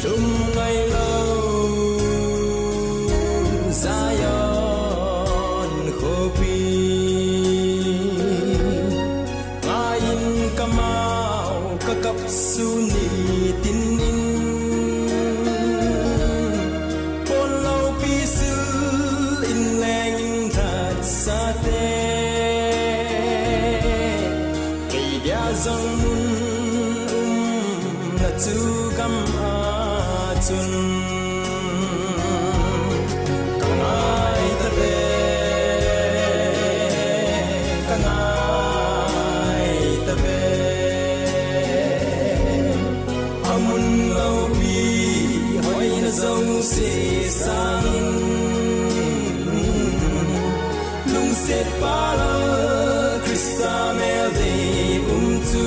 lung ngày lâu Zion khopi ngain kamau kakap suni tinin polau pisul in leng that sate kay dia zong na tu kam atun kangai tabe kangai tabe amun lau pi hoi na zong se sang lung set pala Krista mel de tu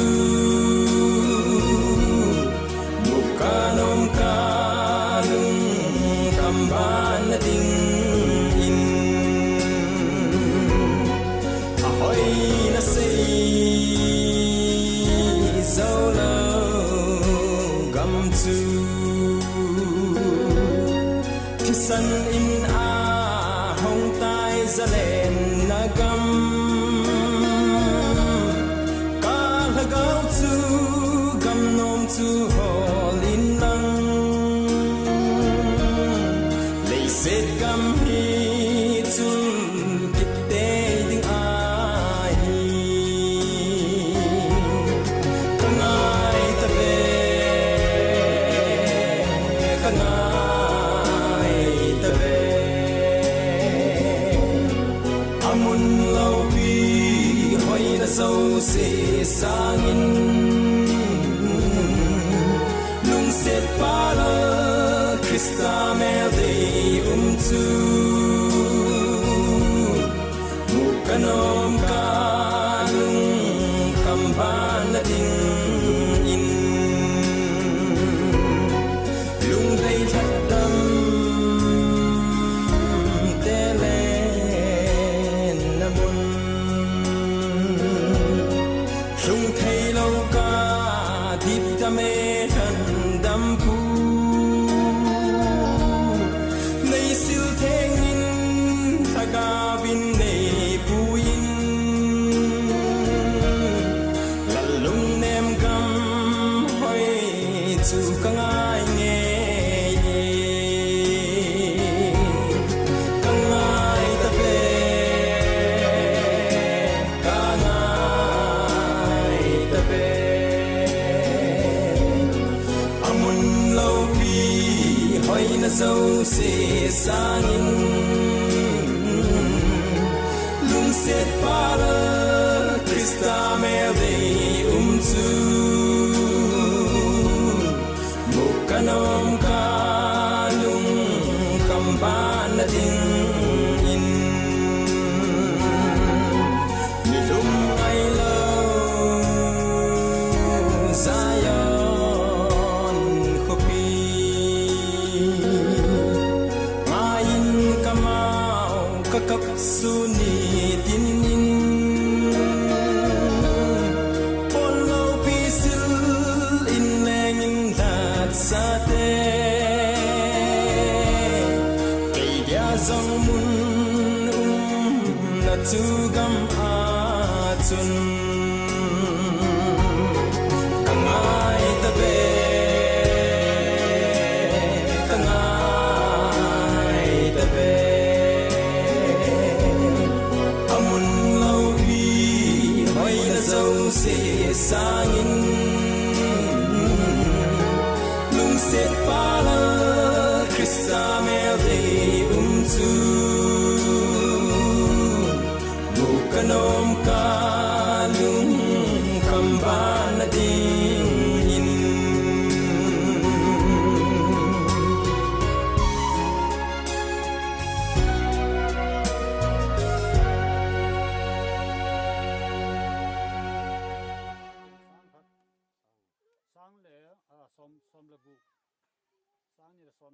mukanom kanung kamban na ding in ahoy na say zolo gam tu kisan in a hong tai zalen na gam to hol in lang lay set gam hi tul kitte ding ai kangai tabe amun lau pi hoi na so se sangin set pala Krista mel de tu mukanom kanung kamban na ding in lung day thatdam telen namun lung thay lâu ca dip tame pu nay sil thengin thagavin nei puin lalung nem gam hoi chu kangai nge kangai tabe hoi na dâu se sangin lung set para Krista mel de tu mukanom kanung kamban na ding in nilum ay lâu Zion khopi kakap suni tinin polau pisil in leng that sate kay dia zong mun na tu gam atun kangai tabe se sangin lung set pala Krista mel de tu mukanom kanung kamban na ding in sang le som le bu sang ni le som